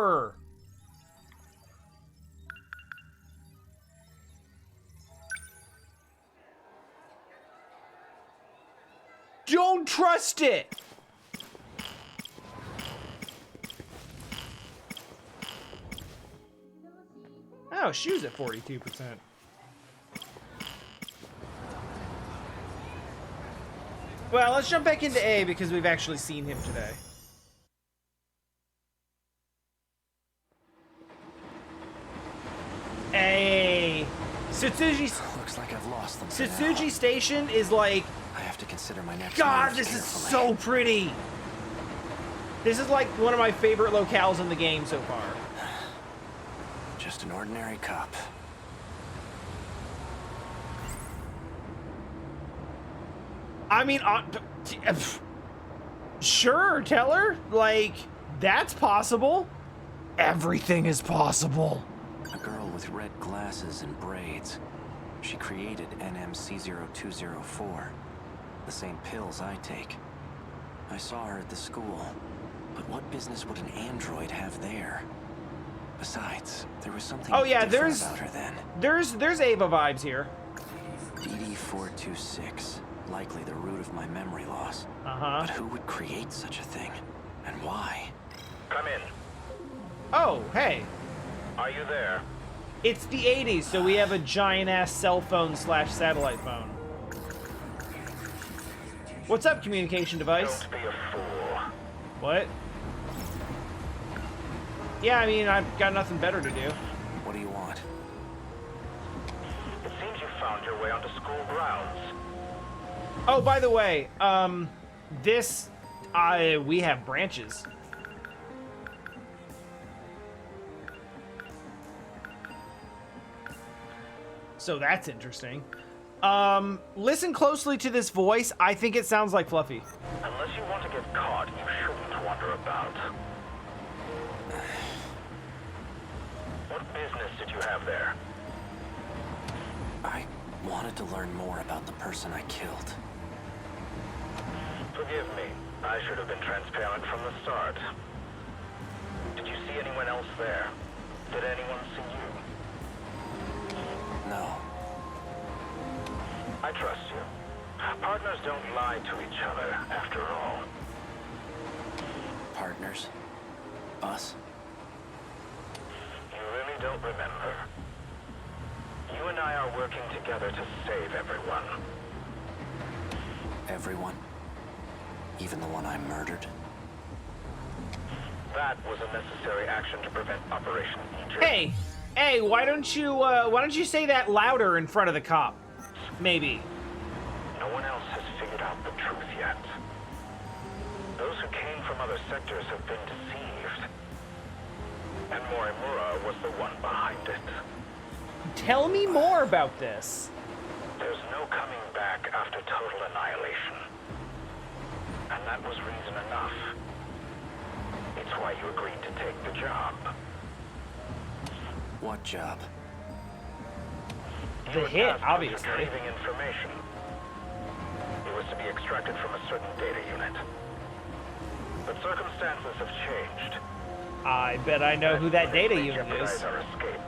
Sure! Don't trust it! Oh, shoes at 42%. Well, let's jump back into A because we've actually seen him today. A Satsuji. Looks like I've lost them. Satsuji Station is like. I have to consider my next. God, this is so pretty. This is like one of my favorite locales in the game so far. Just an ordinary cop. I mean, sure, Teller. Like, that's possible. Everything is possible. A girl with red glasses and braids. She created NMC0204. The same pills I take. I saw her at the school. But what business would an android have there? Besides, there was something different about her then. There's Ava vibes here. DD426. Likely the root of my memory loss. Uh-huh. But who would create such a thing? And why? Come in. Oh, hey. Are you there? It's the 80s, so we have a giant-ass cell phone / satellite phone. What's up, communication device? Don't be a fool. What? Yeah, I mean, I've got nothing better to do. What do you want? It seems you found your way onto school grounds. Oh, by the way, we have branches. So that's interesting. Listen closely to this voice. I think it sounds like Fluffy. Unless you want to get caught, you shouldn't wander about. What business did you have there? I wanted to learn more about the person I killed. Forgive me. I should have been transparent from the start. Did you see anyone else there? Did anyone see you? No. I trust you. Partners don't lie to each other, after all. Partners? Us? You really don't remember. You and I are working together to save everyone. Everyone? Even the one I murdered? That was a necessary action to prevent Operation Aegis. Hey, why don't you say that louder in front of the cop? Maybe. No one else has figured out the truth yet. Those who came from other sectors have been deceived. And Morimura was the one behind it. Tell me more about this. There's no coming back after total annihilation. And that was reason enough. It's why you agreed to take the job. What job? The hit, obviously. Retrieving information. It was to be extracted from a certain data unit. But circumstances have changed. I bet I know who that data They unit jeopardize is. our escape.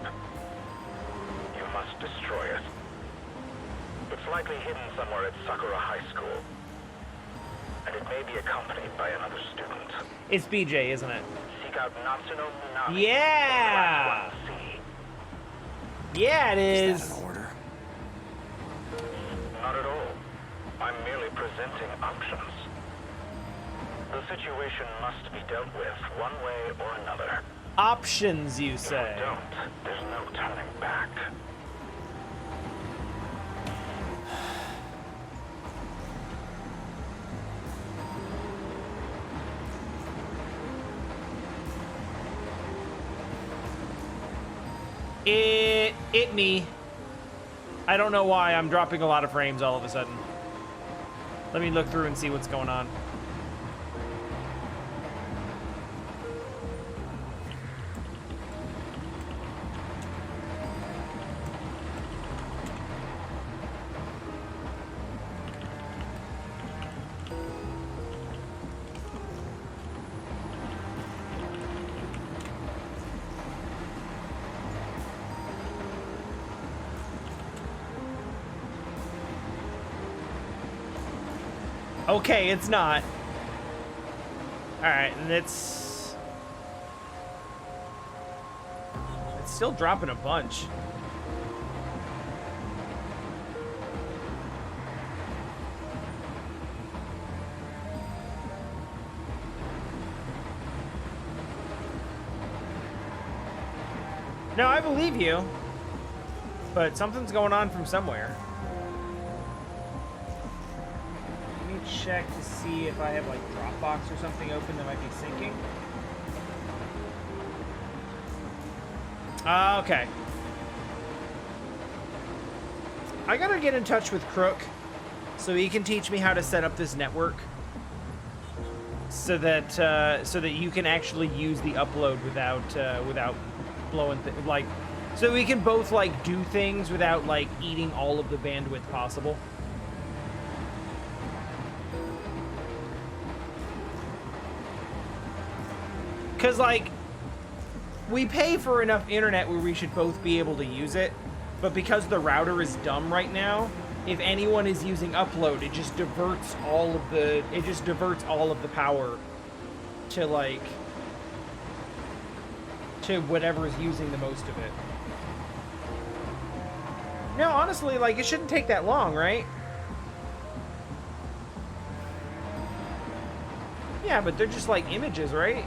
You must destroy it. It's likely hidden somewhere at Sakura High School. And it may be accompanied by another student. It's BJ, isn't it? Seek out Natsuno Minami. Yeah! The Black One Sea. Yeah, it Is is. that an order? Not at all. I'm merely presenting options. The situation must be dealt with one way or another. Options, you If say? we don't, there's no turning back. It me. I don't know why I'm dropping a lot of frames all of a sudden. Let me look through and see what's going on. Okay, it's not. Alright, and it's still dropping a bunch. No, I believe you. But something's going on from somewhere. Let me check to see if I have like Dropbox or something open that might be syncing. Okay. I gotta get in touch with Crook so he can teach me how to set up this network so that you can actually use the upload without blowing like, so we can both like do things without like eating all of the bandwidth possible. Cause like, we pay for enough internet where we should both be able to use it, but because the router is dumb right now, if anyone is using upload, it just diverts all of the power to like to whatever is using the most of it. No, honestly, like it shouldn't take that long, right? Yeah, but they're just like images, right?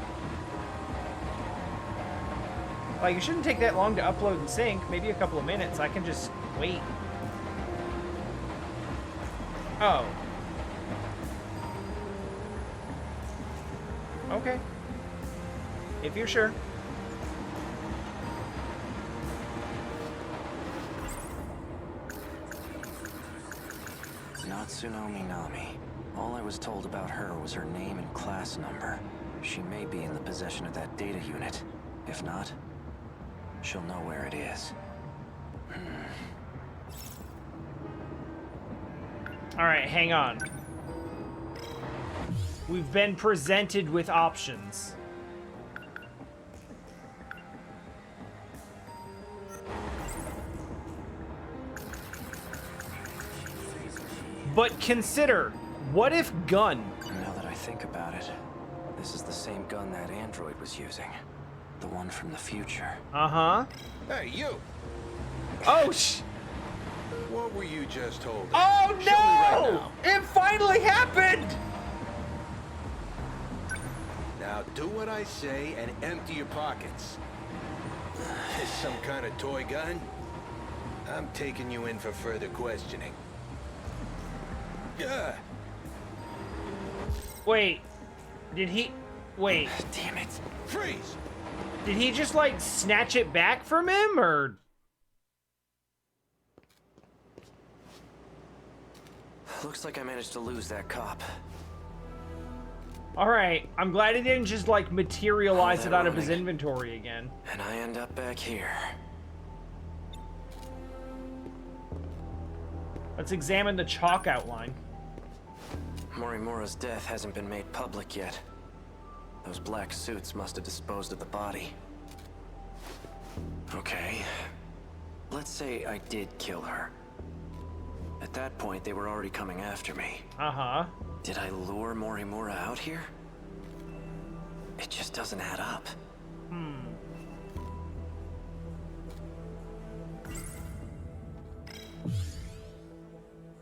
Like, it shouldn't take that long to upload and sync. Maybe a couple of minutes. I can just wait. Oh. Okay. If you're sure. Natsuno Minami. All I was told about her was her name and class number. She may be in the possession of that data unit. If not, she'll know where it is. Alright, hang on. We've been presented with options. But consider, what if gun? Now that I think about it, this is the same gun that android was using. The one from the future. Uh-huh. Hey, you! Oh, What were you just holding? Oh, Show me right no! It finally happened! now, do what I say and empty your pockets. Is some kind of toy gun? I'm taking you in for further questioning. Yeah. Wait. Did he... Wait. Damn it. Freeze! Did he just, like, snatch it back from him, or... Looks like I managed to lose that cop. Alright, I'm glad he didn't just, like, materialize Oh, it out of his running. inventory again. And I end up back here. Let's examine the chalk outline. Morimura's death hasn't been made public yet. Those black suits must have disposed of the body. Okay. Let's say I did kill her. At that point, they were already coming after me. Uh-huh. Did I lure Morimura out here? It just doesn't add up.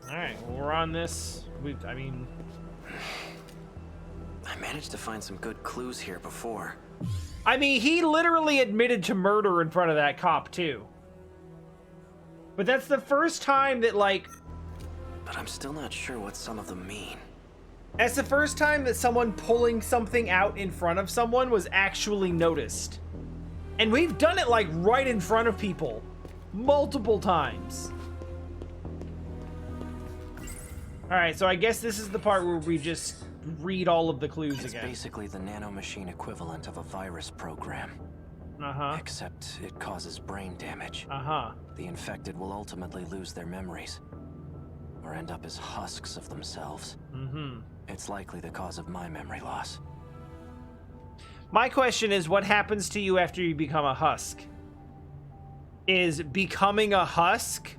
Alright, well, we're on this. I mean... I managed to find some good clues here before. I mean, he literally admitted to murder in front of that cop, too. But that's the first time that, like... But I'm still not sure what some of them mean. That's the first time that someone pulling something out in front of someone was actually noticed. And we've done it, like, right in front of people. Multiple times. Alright, so I guess this is the part where we just read all of the clues It's again. basically the nanomachine equivalent of a virus program. Uh-huh. Except it causes brain damage. Uh-huh. The infected will ultimately lose their memories. Or end up as husks of themselves. Mm-hmm. It's likely the cause of my memory loss. My question is, what happens to you after you become a husk? Is becoming a husk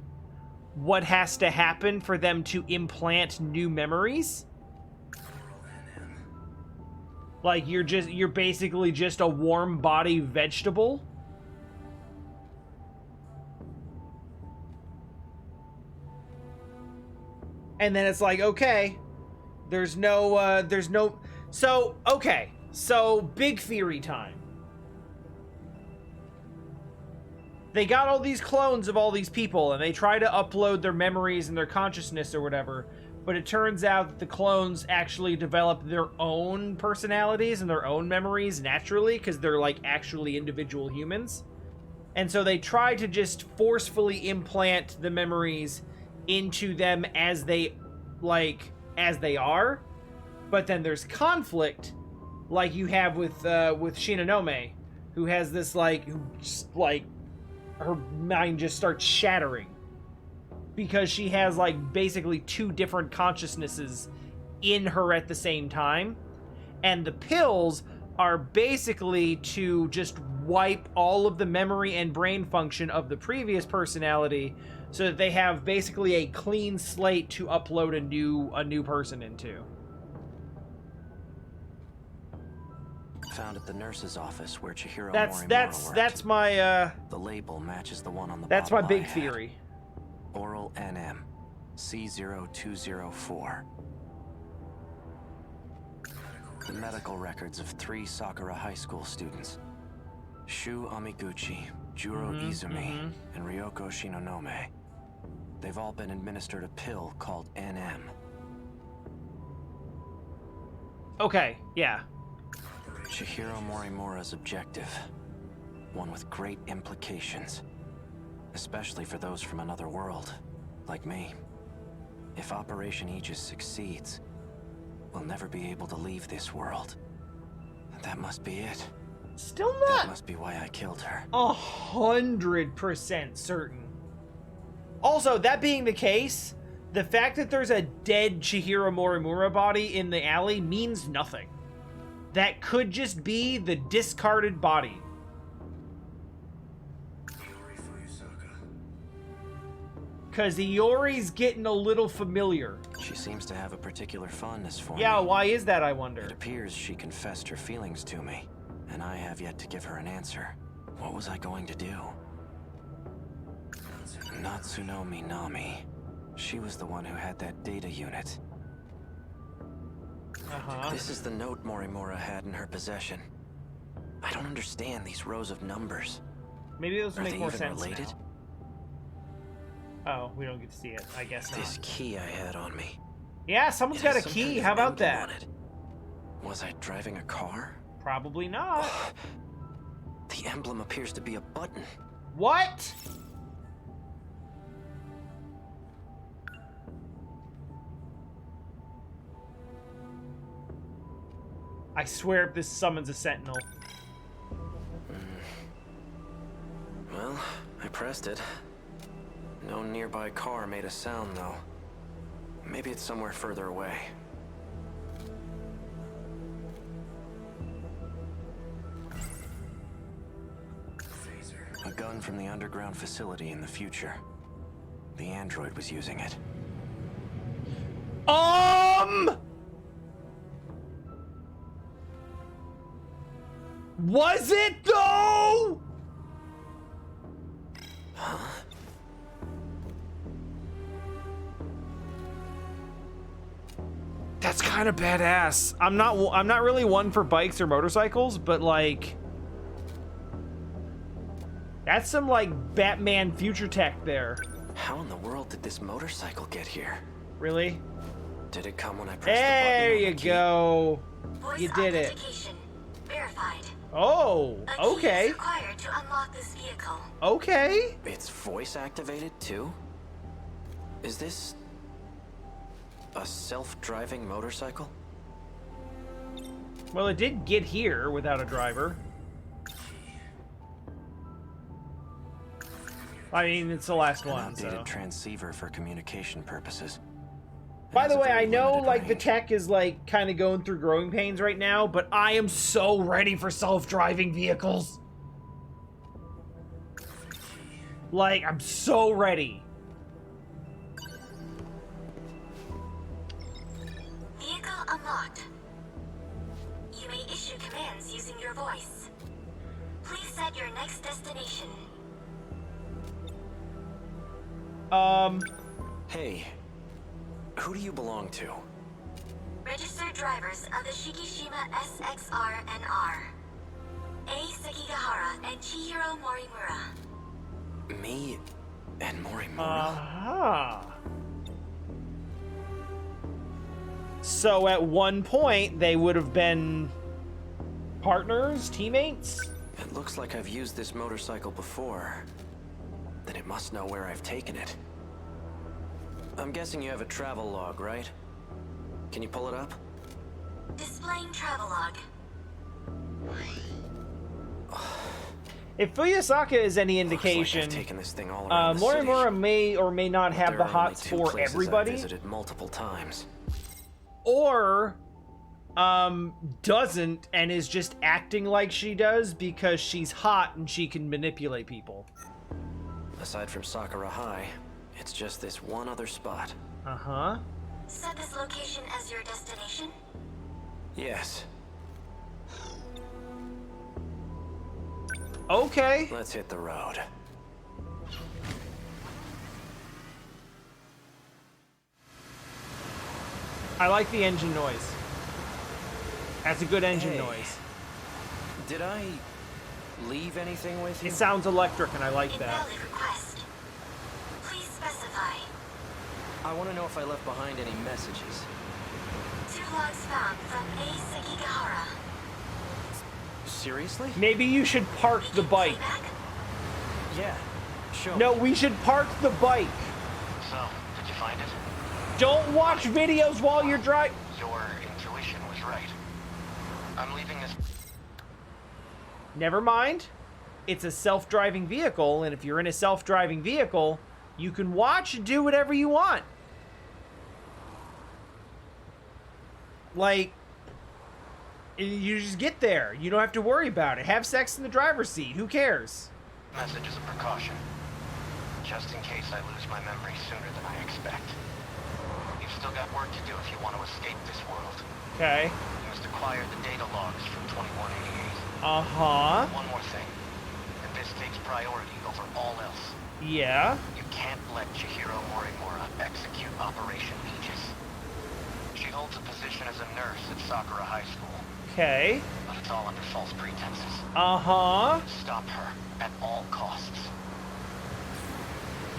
what has to happen for them to implant new memories? Like, you're basically just a warm body vegetable. And then it's like, okay, there's no, so, okay, so big theory time. They got all these clones of all these people, and they try to upload their memories and their consciousness or whatever, but it turns out that the clones actually develop their own personalities and their own memories naturally, because they're, like, actually individual humans. And so they try to just forcefully implant the memories into them as they are, but then there's conflict, like you have with Shinonome, who has this, like, who just, like, her mind just starts shattering because she has, like, basically two different consciousnesses in her at the same time. And the pills are basically to just wipe all of the memory and brain function of the previous personality so that they have basically a clean slate to upload a new person into. Found at the nurse's office where Chihiro Morimura worked. That's my The label matches the one on the that's my bottle I big had. theory. Oral NM C0204. The medical records of 3 Sakura High School students. Shu Amiguchi, Juro Izumi, and Ryoko Shinonome. They've all been administered a pill called NM. Okay, yeah. Chihiro Morimura's objective. One with great implications. Especially for those from another world, like me. If Operation Aegis succeeds, we'll never be able to leave this world. That must be it. Still That not must be why I killed her. 100% certain. Also, that being the case, the fact that there's a dead Chihiro Morimura body in the alley means nothing. That could just be the discarded body. Because Iori's getting a little familiar. She seems to have a particular fondness for Yeah, me. why is that, I wonder? It appears she confessed her feelings to me, and I have yet to give her an answer. What was I going to do? Natsuno Minami. She was the one who had that data unit. Uh-huh. This is the note Morimura had in her possession. I don't understand these rows of numbers. Maybe those Are make they more even sense related? now. Oh, we don't get to see it. I guess not. This key I had on me. Yeah, someone's It got a has some key. kind of How about emblem that? on it. Was I driving a car? Probably not. The emblem appears to be a button. What? I swear this summons a sentinel. Well, I pressed it. No nearby car made a sound, though. Maybe it's somewhere further away. A gun from the underground facility in the future. The android was using it. Was it though? That's kind of badass. I'm not really one for bikes or motorcycles, but like that's some like Batman future tech there. How in the world did this motorcycle get here? Really? Did it come when I pressed the button? There on the you key? go. Voice You did it. authentication verified. Oh, A key okay. is required to unlock this vehicle. Okay. It's voice activated too? Is this a self-driving motorcycle? Well, it did get here without a driver. I mean, it's the last An one, outdated so. transceiver for communication purposes. It By has the a way, very I know, limited like, the range. tech is, like, kind of going through growing pains right now, but I am so ready for self-driving vehicles. Like, I'm so ready. Vehicle unlocked. You may issue voice. Please set your next destination. Hey, who do you belong to? Registered drivers of the Shikishima SXR and R. A. Sekigahara and Chihiro Morimura. Me and Morimura? Uh-huh. So at one point, they would have been partners, teammates? It looks like I've used this motorcycle before. Then it must know where I've taken it. I'm guessing you have a travel log, right? Can you pull it up? Displaying travelogue. If Fuyusaka is any Looks like indication, I've taken this thing all around the Morimura city. may or may not But have there the are only hots two for places everybody, I've visited multiple times. or doesn't and is just acting like she does because she's hot and she can manipulate people. Aside from Sakura High, it's just this one other spot. Uh-huh. Set this location as your destination. Yes, Okay. let's hit the road. I like the engine noise. That's a good engine Hey. noise. Did I leave anything with you? It sounds electric and I like that. Invalid request. Please specify. I want to know if I left behind any messages. 2 logs found from A. Sekigahara. Seriously? Maybe you should park the bike. Playback? Yeah, sure. No, we should park the bike. So, did you find it? Don't watch videos while you're driving. Your intuition was right. I'm leaving this... Never mind. It's a self-driving vehicle, and if you're in a self-driving vehicle, you can watch and do whatever you want. Like, you just get there. You don't have to worry about it. Have sex in the driver's seat. Who cares? message as a precaution. Just in case I lose my memory sooner than I expect. You've still got work to do if you want to escape this world. Okay. You must acquire the data logs from 2188. Uh-huh. One more thing, and this takes priority over all else. Yeah. You can't let Chihiro Morimura execute Operation Aegis. She holds a position as a nurse at Sakura High School, Okay. but it's all under false pretenses. Uh-huh. Stop her at all costs.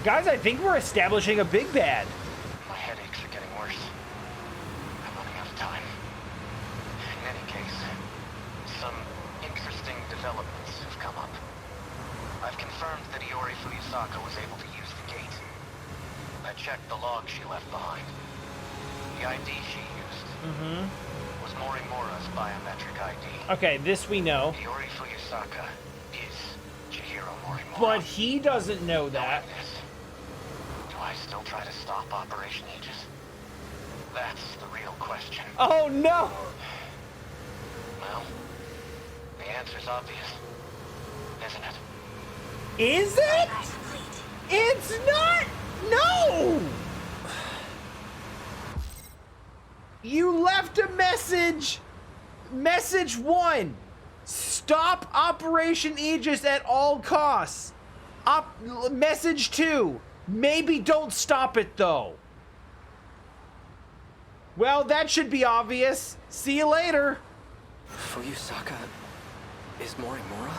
Guys, I think we're establishing a big bad. My headaches are getting worse. I'm running out of time. In any case, some interesting developments have come up. I've confirmed that Iori Fuyusaka was able to use the gate. I checked the log she left behind. The ID she used was Morimura's biometric ID. Okay, this we know. Iori Fuyusaka is Chihiro Morimura. But he doesn't know that. Knowing this, do I still try to stop Operation Aegis? That's the real question. Oh, no! Well, the answer's obvious, isn't it? Is it? Playback complete. It's not! No! You left a message! Message 1. Stop Operation Aegis at all costs. Message 2. Maybe don't stop it, though. Well, that should be obvious. See you later. Fuyusaka is Morimura?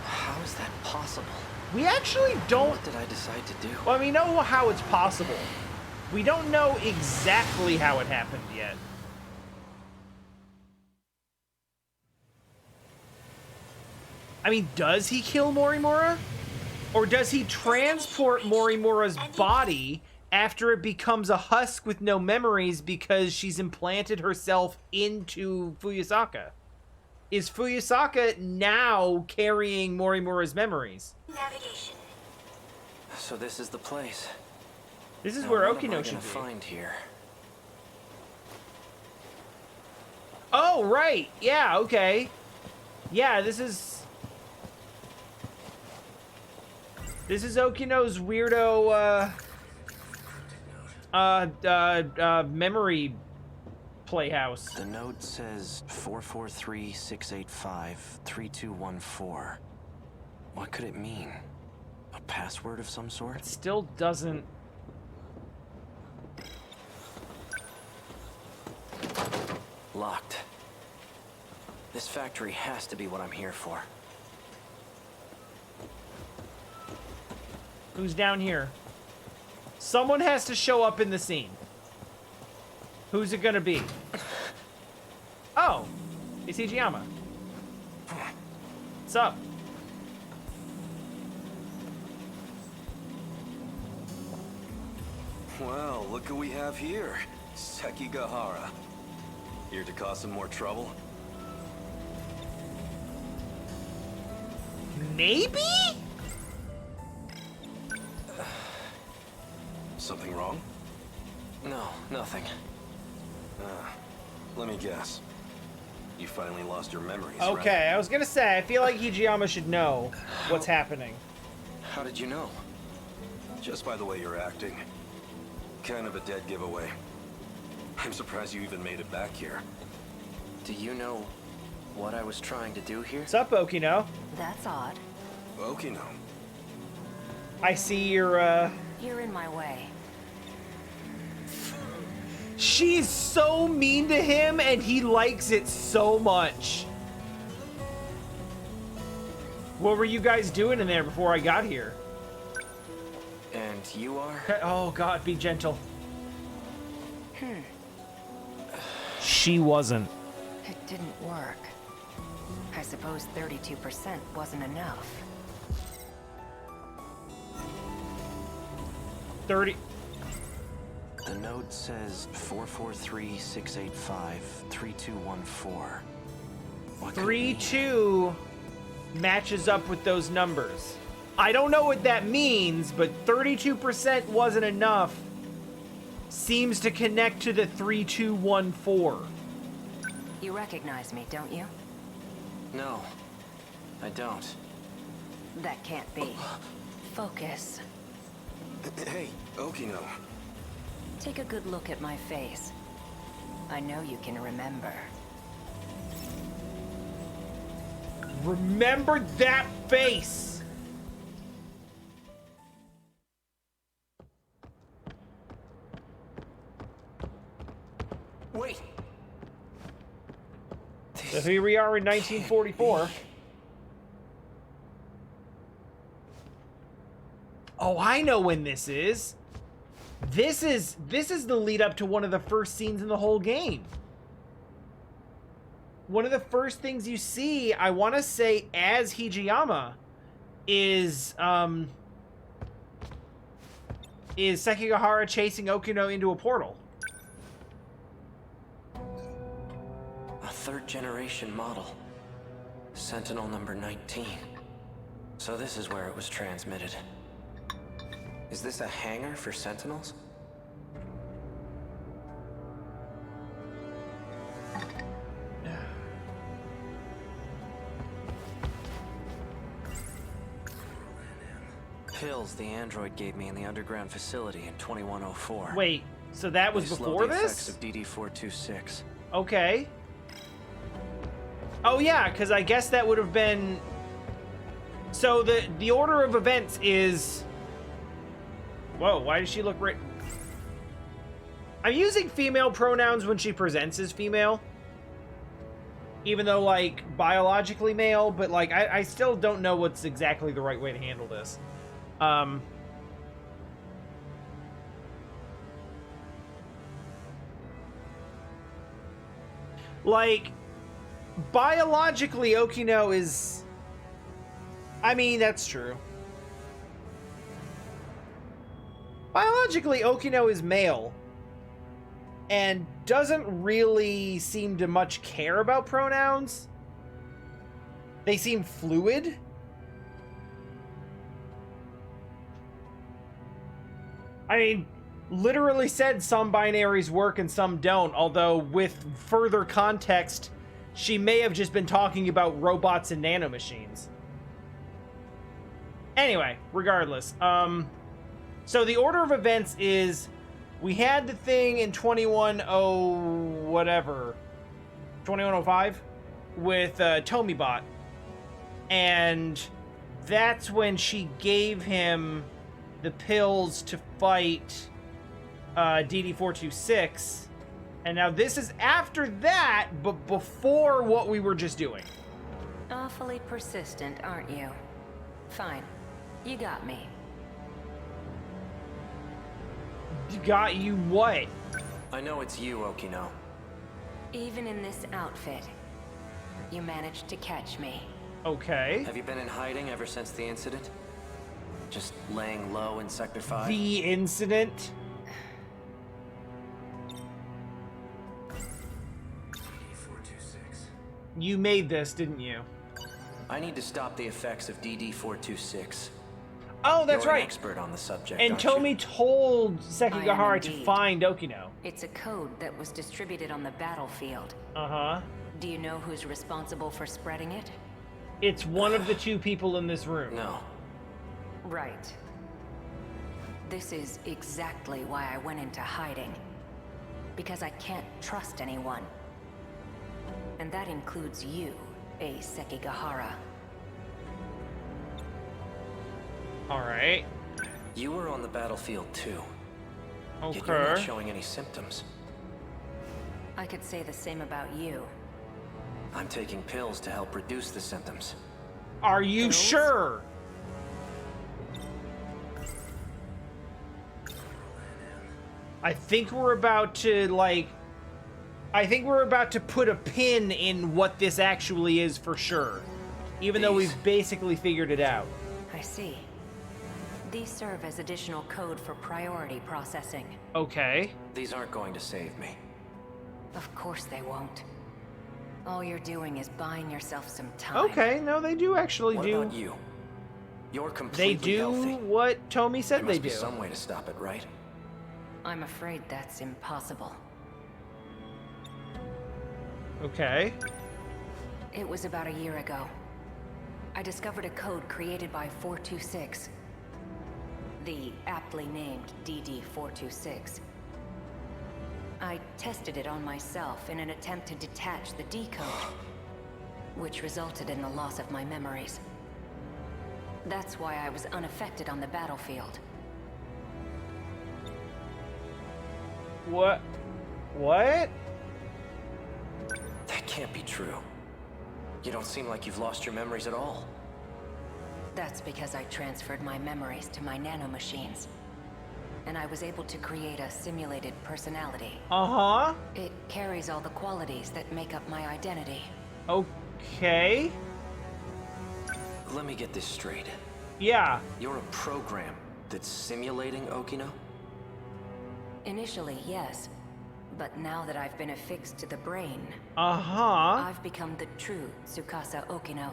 How is that possible? We actually don't... What did I decide to do? Well, we know how it's possible. We don't know exactly how it happened yet. I mean, does he kill Morimura? Or does he transport Morimura's body after it becomes a husk with no memories because she's implanted herself into Fuyusaka? Is Fuyusaka now carrying Morimura's memories? Navigation. So this is the place. This is Now, where what am I Okino should gonna be. find here? Oh, right. Yeah, okay. Yeah, this is Okino's weirdo, memory playhouse. The note says 443-685-3214. What could it mean? A password of some sort? It still doesn't... Locked. This factory has to be what I'm here for. Who's down here? Someone has to show up in the scene. Who's it gonna be? Oh, it's Hijiyama. What's up? Well, look who we have here. Sekigahara. Here to cause some more trouble? Maybe? Something wrong? No, nothing. Let me guess. You finally lost your memories, Okay, right? I was gonna say, I feel like Hijiyama should know what's happening. How did you know? Just by the way you're acting. Kind of a dead giveaway. I'm surprised you even made it back here. Do you know what I was trying to do here? What's up, Okino? That's odd. Okino. I see your, You're in my way. She's so mean to him, and he likes it so much. What were you guys doing in there before I got here? And you are? Oh, God, be gentle. She wasn't. It didn't work. I suppose 32% wasn't enough. 30... The note says 443-685-3214. What could it mean? 3-2 matches up with those numbers. I don't know what that means, but 32% wasn't enough. Seems to connect to the 3214. You recognize me, don't you? No, I don't. That can't be. Focus. Hey, Okino. Take a good look at my face. I know you can remember. Remember that face! Wait! So here we are in 1944. Oh, I know when this is. This is the lead up to one of the first scenes in the whole game. One of the first things you see, I want to say, as Hijiyama, is Sekigahara chasing Okino into a portal. A third-generation model. Sentinel number 19. So this is where it was transmitted. Is this a hangar for Sentinels? Pills the android gave me in the underground facility in 2104. Wait, so that was They slow before the effects this? of DD-426. Okay. Oh yeah, because I guess that would have been... So the order of events is... Whoa, why does she look right... I'm using female pronouns when she presents as female. Even though, like, biologically male, but, like, I still don't know what's exactly the right way to handle this. Like, biologically, Okino is... I mean, that's true. Biologically, Okino is male. And doesn't really seem to much care about pronouns. They seem fluid. I mean, literally said some binaries work and some don't, although with further context, she may have just been talking about robots and nanomachines. Anyway, regardless, so the order of events is we had the thing in 2101 whatever, 2105 with Tomibot, and that's when she gave him the pills to fight DD426, and now this is after that, but before what we were just doing. Awfully persistent, aren't you? Fine. You got me. Got you what? I know it's you, Okino. Even in this outfit, you managed to catch me. Okay. Have you been in hiding ever since the incident? Just laying low in Sector 5? The incident? You made this, didn't you? I need to stop the effects of DD426. Oh, that's You're right. An expert on the subject, And aren't Tomi you? told I am Sekigahara to indeed. find Okino. It's a code that was distributed on the battlefield. Uh-huh. Do you know who's responsible for spreading it? It's one of the two people in this room. No. Right. This is exactly why I went into hiding. Because I can't trust anyone. And that includes you, Sekigahara. Alright. You were on the battlefield too. Yet you're not Okay. showing any symptoms. I could say the same about you. I'm taking pills to help reduce the symptoms. Are you Pills? sure? I think we're about to, like... I think we're about to put a pin in what this actually is for sure. Even though These- we've basically figured it out. I see. These serve as additional code for priority processing. Okay. These aren't going to save me. Of course they won't. All you're doing is buying yourself some time. Okay, no, they do actually What do. about you? You're They completely do healthy. what Tomi said There they must be do. some way to stop it, right? I'm afraid that's impossible. Okay. It was about a year ago. I discovered a code created by 426. The aptly named DD426. I tested it on myself in an attempt to detach the D code, which resulted in the loss of my memories. That's why I was unaffected on the battlefield. What? What? That can't be true. You don't seem like you've lost your memories at all. That's because I transferred my memories to my nanomachines. And I was able to create a simulated personality. Uh-huh. It carries all the qualities that make up my identity. Okay. Let me get this straight. Yeah. You're a program that's simulating Okino? Initially, yes. But now that I've been affixed to the brain, Uh-huh. I've become the true Tsukasa Okino.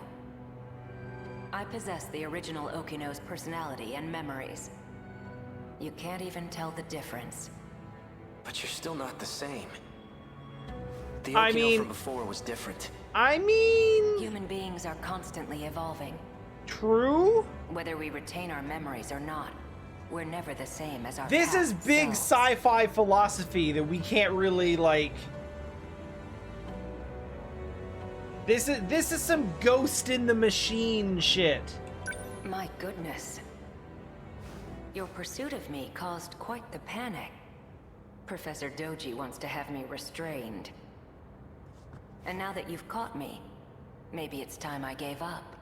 I possess the original Okino's personality and memories. You can't even tell the difference. But you're still not the same. The I Okino mean- from before was different. I mean, Human beings are constantly evolving. true? Whether we retain our memories or not, we're never the same as our This is past big selves. sci-fi philosophy that we can't really, like... This is some Ghost in the Machine shit. My goodness. Your pursuit of me caused quite the panic. Professor Doji wants to have me restrained. And now that you've caught me, maybe it's time I gave up.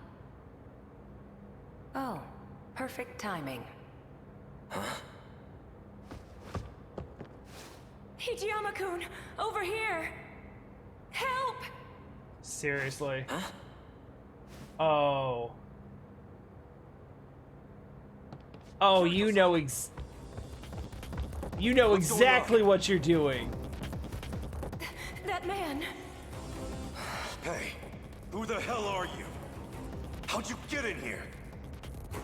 Oh, perfect timing. Hijiyama-kun, over here! Help! Seriously. Oh. Oh, you know you know What's going exactly what you're doing. That man! Hey, who the hell are you? How'd you get in here?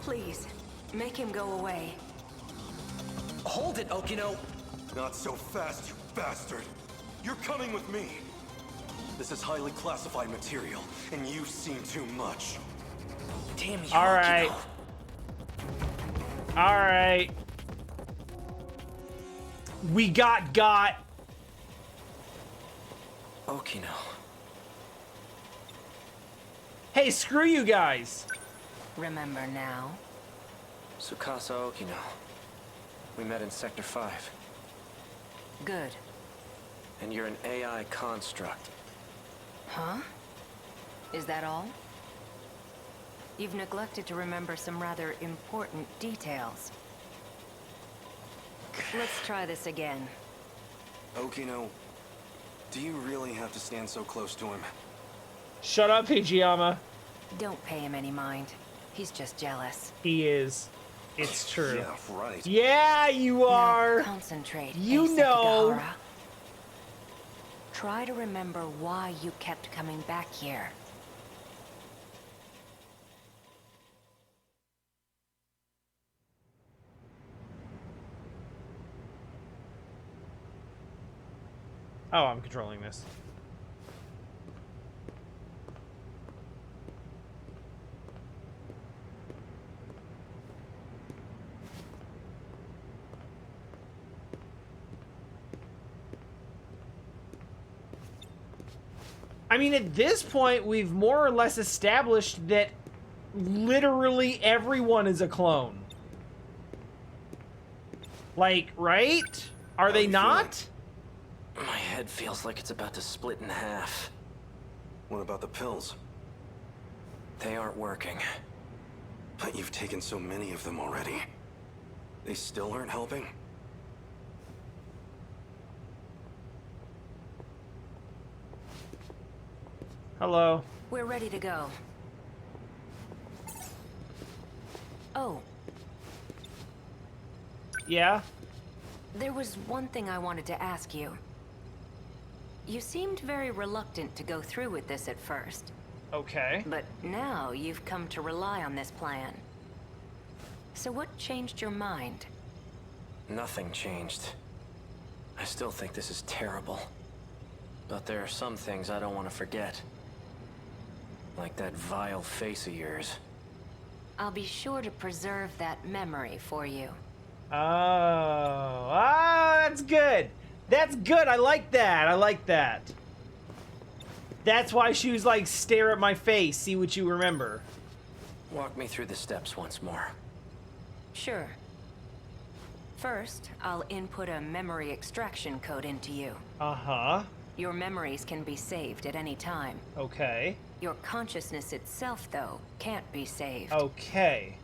Please, make him go away. Hold it, Okino! Not so fast, you bastard! You're coming with me! This is highly classified material, and you've seen too much. Damn you, All right. Okino. All right. We got. Okino. Hey, screw you guys. Remember now? Tsukasa Okino. We met in Sector 5. Good. And you're an AI construct. Huh? Is that all? You've neglected to remember some rather important details. Let's try this again. Okino, do you really have to stand so close to him? Shut up, Hijiyama. Don't pay him any mind. He's just jealous. He is. It's true. Yeah, right. Yeah, you are. Now concentrate, You Ace know. Sekigahara. Try to remember why you kept coming back here. Oh, I'm controlling this. I mean, at this point, we've more or less established that literally everyone is a clone. Like, right? Are they you not? My head feels like it's about to split in half. What about the pills? They aren't working. But you've taken so many of them already. They still aren't helping? Hello. We're ready to go. Oh, Yeah? there was one thing I wanted to ask you. You seemed very reluctant to go through with this at first, Okay. but now you've come to rely on this plan. So what changed your mind? Nothing changed. I still think this is terrible. But there are some things I don't want to forget. Like that vile face of yours. I'll be sure to preserve that memory for you. Oh, that's good. That's good. I like that. I like that. That's why she was like, stare at my face, see what you remember. Walk me through the steps once more. Sure. First, I'll input a memory extraction code into you. Uh-huh. Your memories can be saved at any time. Okay. Your consciousness itself, though, can't be saved. Okay.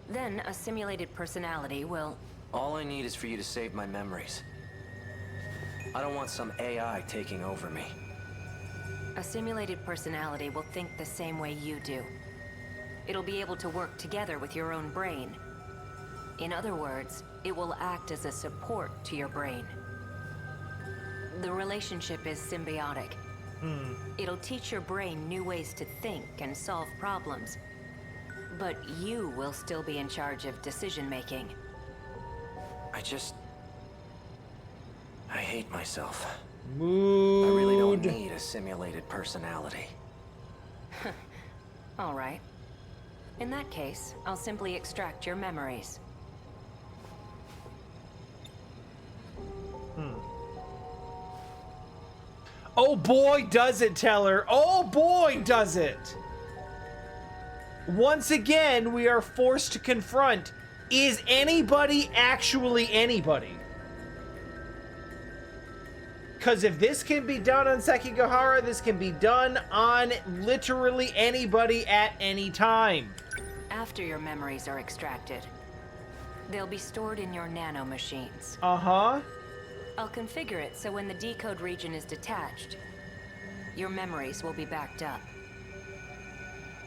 Then a simulated personality will... All I need is for you to save my memories. I don't want some AI taking over me. A simulated personality will think the same way you do. It'll be able to work together with your own brain. In other words, it will act as a support to your brain. The relationship is symbiotic. It'll teach your brain new ways to think and solve problems. But you will still be in charge of decision-making. I hate myself. Mood. I really don't need a simulated personality. All right. In that case, I'll simply extract your memories. Oh boy, does it, Teller. Oh boy, does it. Once again, we are forced to confront, is anybody actually anybody? Because if this can be done on Sekigahara, this can be done on literally anybody at any time. After your memories are extracted, they'll be stored in your nanomachines. Uh-huh. I'll configure it so when the decode region is detached, your memories will be backed up.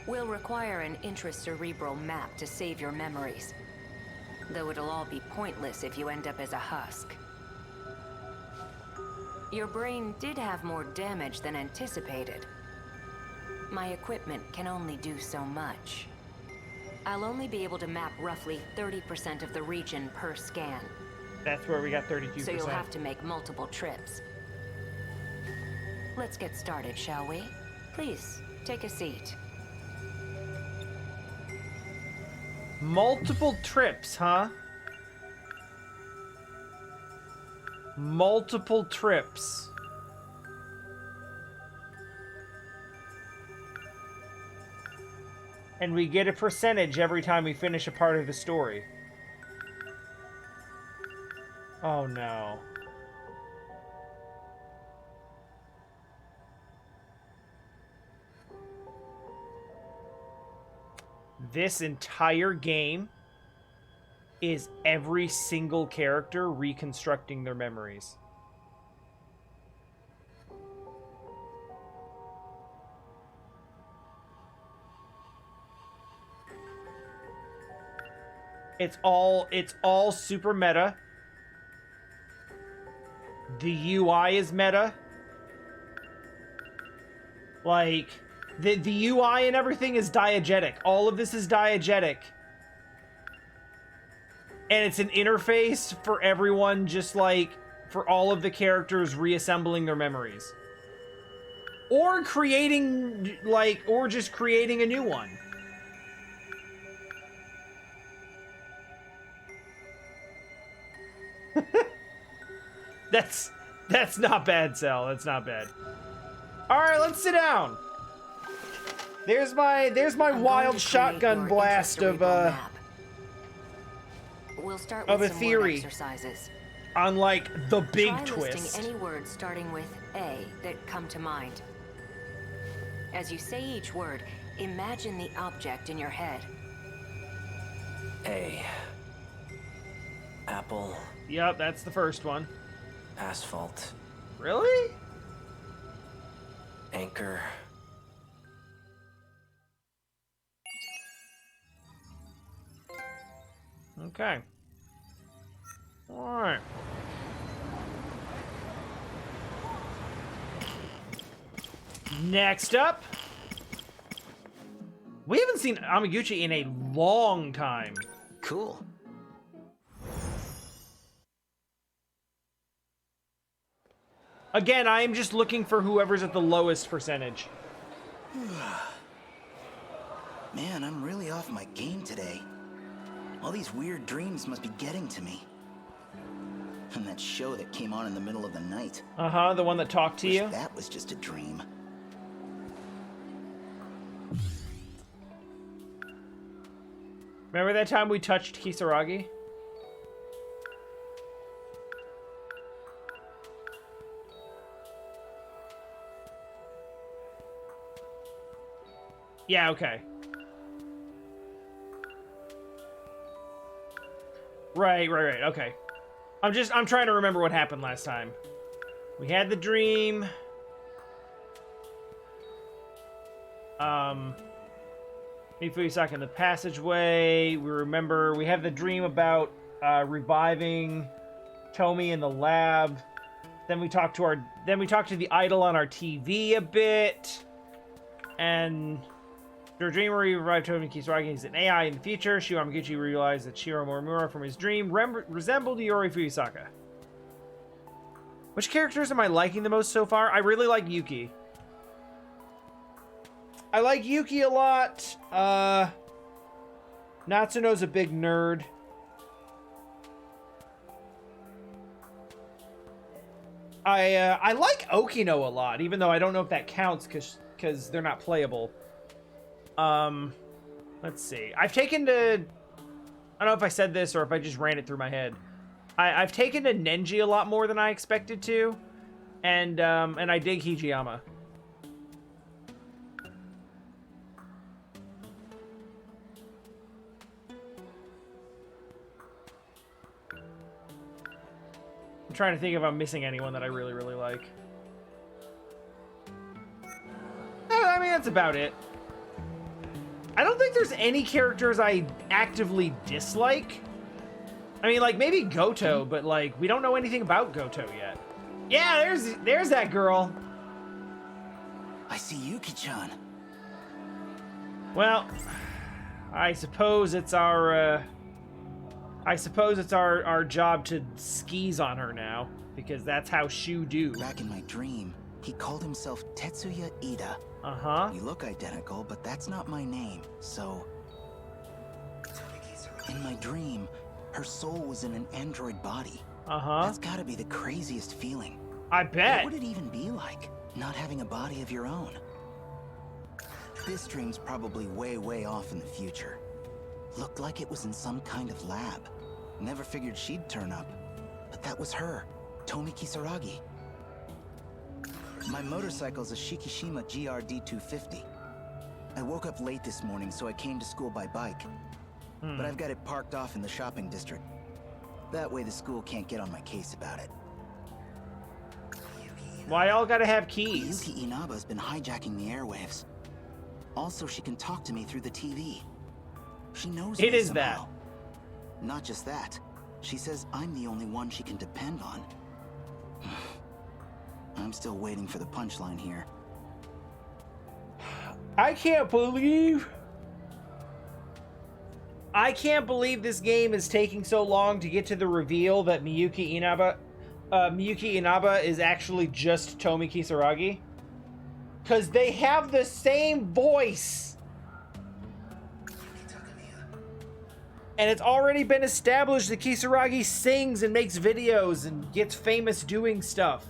We'll require an intracerebral map to save your memories, though it'll all be pointless if you end up as a husk. Your brain did have more damage than anticipated. My equipment can only do so much. I'll only be able to map roughly 30% of the region per scan. That's where we got 32%. So you'll have to make multiple trips. Let's get started, shall we? Please, take a seat. Multiple trips, huh? Multiple trips. And we get a percentage every time we finish a part of the story. Oh no. This entire game is every single character reconstructing their memories. It's all super meta. The UI is meta. Like, the UI and everything is diegetic. All of this is diegetic. And it's an interface for everyone, just like, for all of the characters reassembling their memories. Or creating, like, or just creating a new one. That's not bad, Sal. That's not bad. All right, let's sit down. There's my wild shotgun blast of We'll start of with a some theory. word exercises. On like the big Try twist. listing any words starting with A that come to mind. As you say each word, imagine the object in your head. A. Apple. Yep, that's the first one. Asphalt. Really? Anchor. Okay. All right. Next up, we haven't seen Amaguchi in a long time. Cool. Again, I am just looking for whoever's at the lowest percentage. Man, I'm really off my game today. All these weird dreams must be getting to me. And that show that came on in the middle of the night. Uh-huh, the one that talked to Wish you. that was just a dream. Remember that time we touched Kisaragi? Yeah, okay. Right, okay. I'm trying to remember what happened last time. We had the dream. Mifuyasaka in the passageway. We remember we have the dream about reviving Tomi in the lab. Then we talked to the idol on our TV a bit. And through a dream where he revived Tomi Kisaragi is an AI in the future, Shiro Amaguchi realized that Shiro Morimura from his dream resembled Yori Fuyasaka. Which characters am I liking the most so far? I really like Yuki. I like Yuki a lot. Natsuno's a big nerd. I like Okino a lot, even though I don't know if that counts because they're not playable. Let's see. I've taken to... I don't know if I said this or if I just ran it through my head. I've taken to Nenji a lot more than I expected to. And I dig Hijiyama. I'm trying to think if I'm missing anyone that I really, really like. I mean, that's about it. I don't think there's any characters I actively dislike. I mean, like, maybe Goto, but, like, we don't know anything about Goto yet. Yeah, there's that girl. I see Yuki-chan. Well, I suppose it's our job to skis on her now, because that's how Shu do. Back in my dream, he called himself Tetsuya Ida. Uh-huh. We look identical, but that's not my name, so... In my dream, her soul was in an android body. Uh-huh. That's gotta be the craziest feeling. I bet. What would it even be like, not having a body of your own? This dream's probably way, way off in the future. Looked like it was in some kind of lab. Never figured she'd turn up. But that was her, Tomi Kisaragi. My motorcycle's a Shikishima GRD 250. I woke up late this morning, so I came to school by bike. But I've got it parked off in the shopping district. That way the school can't get on my case about it. Why y'all gotta have keys? Yuki Inaba's been hijacking the airwaves. Also, she can talk to me through the TV. She knows me It is somehow. Not just that. She says I'm the only one she can depend on. I'm still waiting for the punchline here. I can't believe this game is taking so long to get to the reveal that Miyuki Inaba is actually just Tomi Kisaragi. Because they have the same voice. And it's already been established that Kisaragi sings and makes videos and gets famous doing stuff.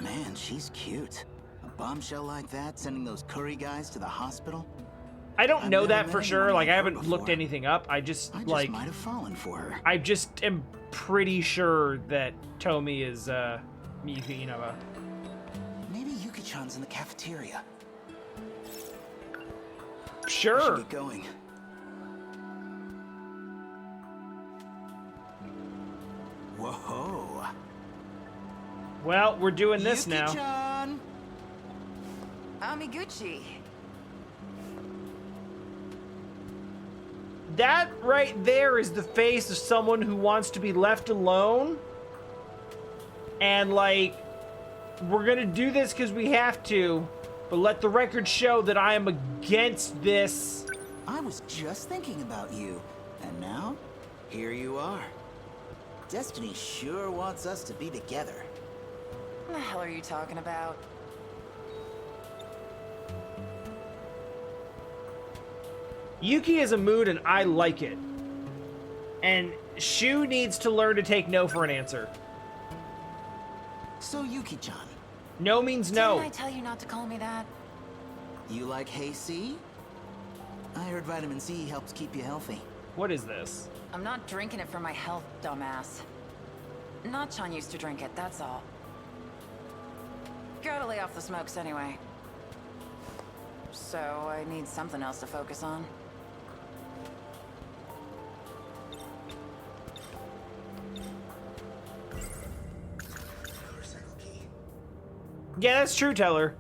Man, she's cute. A bombshell like that, sending those curry guys to the hospital? I don't know never that met for anyone sure. Like, like I her haven't looked before. anything up. I just might have fallen for her. I just am pretty sure that Tomi is Miyuki Inaba. Maybe Yuki-chan's in the cafeteria. I Sure. should get going. Whoa. Well, we're doing this now. Yuki-chan! Amiguchi. That right there is the face of someone who wants to be left alone. And, like, we're gonna do this because we have to, but let the record show that I am against this. I was just thinking about you, and now, here you are. Destiny sure wants us to be together. What the hell are you talking about? Yuki is a mood and I like it. And Shu needs to learn to take no for an answer. So Yuki-chan, No means no. Didn't I tell you not to call me that? you like Hey C? I heard vitamin C helps keep you healthy. What is this? I'm not drinking it for my health, dumbass. Nachan used to drink it, that's all. Gotta lay off the smokes anyway. So I need something else to focus on. Yeah, that's true, Teller.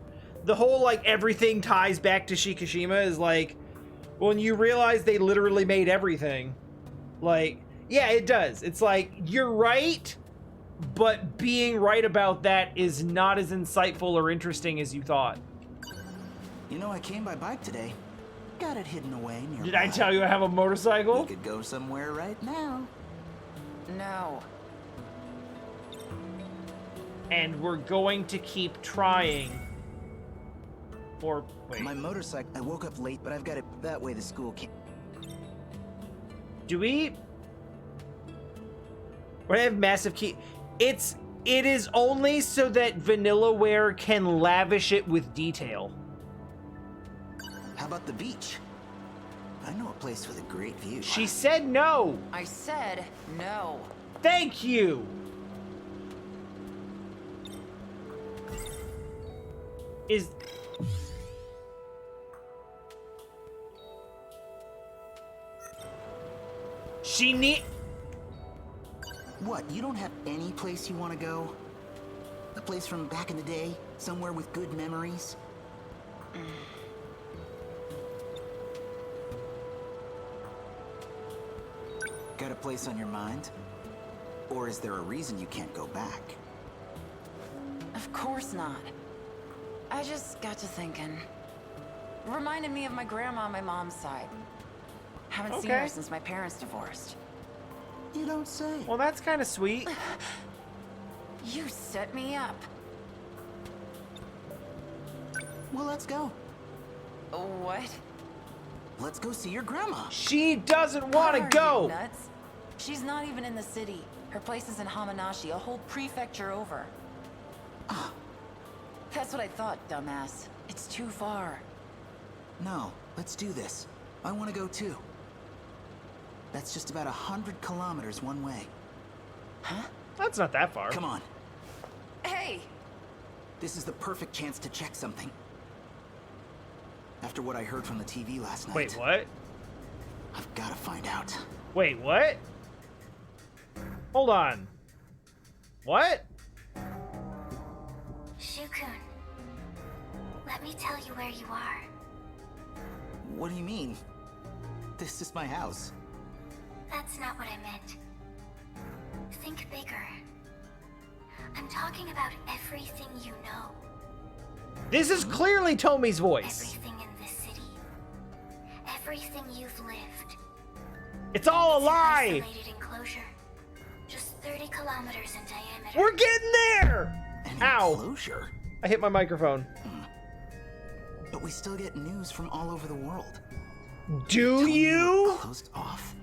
The whole, like, everything ties back to Shikishima is like, when you realize they literally made everything. Like, yeah, it does. It's like, you're right, but being right about that is not as insightful or interesting as you thought. You know, I came by bike today. Got it hidden away nearby. Did I tell you I have a motorcycle? We could go somewhere right now. No. And we're going to keep trying. Or, wait. My motorcycle, I woke up late, but I've got it that way the school can't. Do we? We have massive key. It is only so that Vanillaware can lavish it with detail. How about the beach? I know a place with a great view. She said no. I said no. Thank you. Is she need? What, you don't have any place you want to go? A place from back in the day? Somewhere with good memories? Got a place on your mind? Or is there a reason you can't go back? Of course not. I just got to thinking. Reminded me of my grandma on my mom's side. Haven't seen her Okay. since my parents divorced. You don't say. Well, that's kind of sweet. You set me up. Well, let's go. What? Let's go see your grandma. She doesn't want to Are you go. nuts? She's not even in the city. Her place is in Hamanashi, a whole prefecture over. Ah. That's what I thought, dumbass. It's too far. No, let's do this. I want to go too. That's just about 100 kilometers one way. Huh? That's not that far. Come on. Hey! This is the perfect chance to check something. After what I heard from the TV last night. Wait, what? I've got to find out. Wait, what? Hold on. What? Shukun, let me tell you where you are. What do you mean? This is my house. That's not what I meant. Think bigger. I'm talking about everything you know. This is clearly Tommy's voice. Everything in this city. Everything you've lived. It's all a It's lie. an isolated enclosure. Just 30 kilometers in diameter. We're getting there. An Ow. enclosure? I hit my microphone. But we still get news from all over the world. Do Tell me you? we're closed off?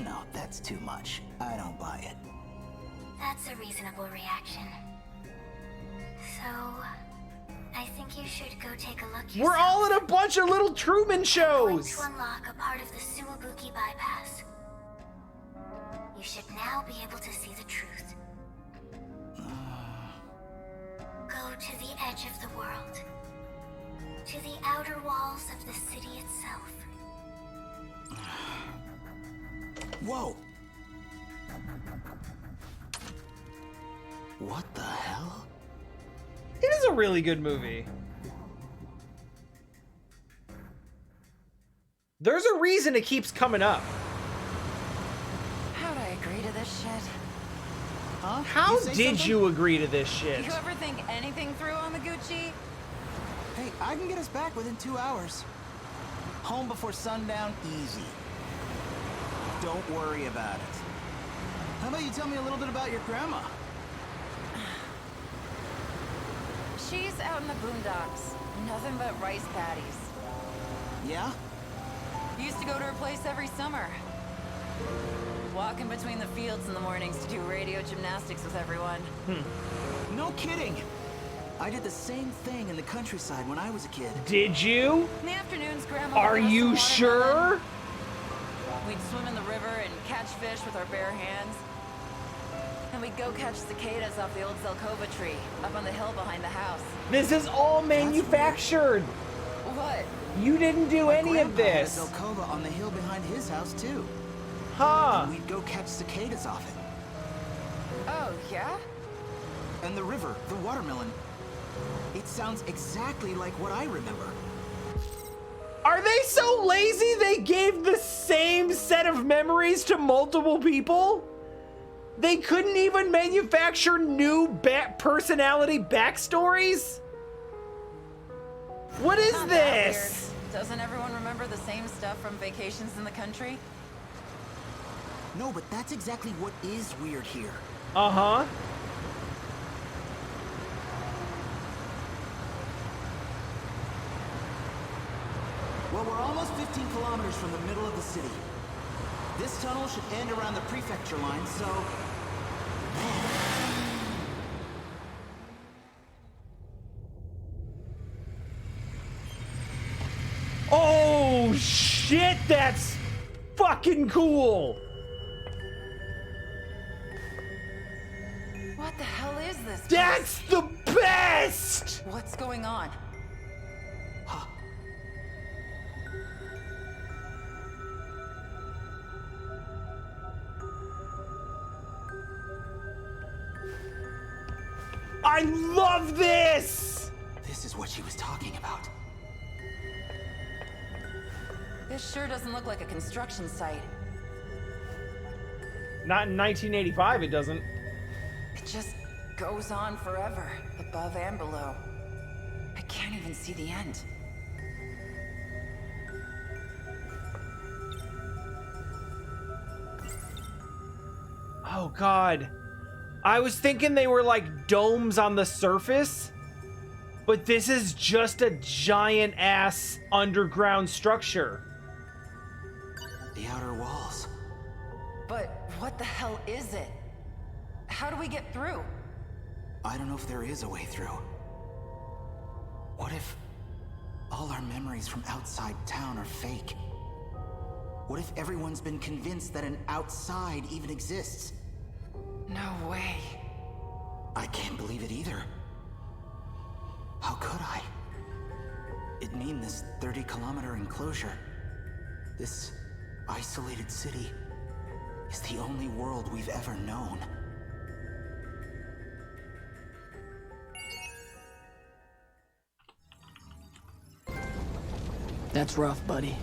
No, that's too much. I don't buy it. That's a reasonable reaction. So, I think you should go take a look yourself. We're all in a bunch of little Truman Going shows. to unlock a part of the Suwabuki bypass. You should now be able to see the truth. Go to the edge of the world. To the outer walls of the city itself. Whoa! What the hell? It is a really good movie. There's a reason it keeps coming up. How'd I agree to this shit? Huh? How You say did something? you agree to this shit? You ever think anything through on the Gucci? Hey, I can get us back within 2 hours. Home before sundown, easy. Don't worry about it. How about you tell me a little bit about your grandma? She's out in the boondocks. Nothing but rice paddies. Yeah? Used to go to her place every summer. Walking between the fields in the mornings to do radio gymnastics with everyone. No kidding! I did the same thing in the countryside when I was a kid. Did you? In the afternoons, Grandma Are would give us you some watermelon. sure? We'd swim in the river and catch fish with our bare hands. And we'd go catch cicadas off the old Zelkova tree up on the hill behind the house. This is all manufactured. What? You didn't do any of Grandpa had a this. Zelkova on the hill behind his house too. Huh. We'd go catch cicadas off it. Oh, yeah? And the river, the watermelon. It sounds exactly like what I remember. Are they so lazy they gave the same set of memories to multiple people? They couldn't even manufacture new personality backstories? What is Not that this? weird. Doesn't everyone remember the same stuff from vacations in the country? No, but that's exactly what is weird here. Uh-huh. Well, we're almost 15 kilometers from the middle of the city. This tunnel should end around the prefecture line, so... Oh, shit, that's fucking cool. What the hell is this? That's the best! What's going on? I love this! This is what she was talking about. This sure doesn't look like a construction site. Not in 1985, it doesn't. It just goes on forever, above and below. I can't even see the end. Oh, God. I was thinking they were like domes on the surface, but this is just a giant ass underground structure. The outer walls. But what the hell is it? How do we get through? I don't know if there is a way through. What if all our memories from outside town are fake? What if everyone's been convinced that an outside even exists? No way. I can't believe it either. How could I? It'd mean this 30-kilometer enclosure, this isolated city, is the only world we've ever known. That's rough, buddy.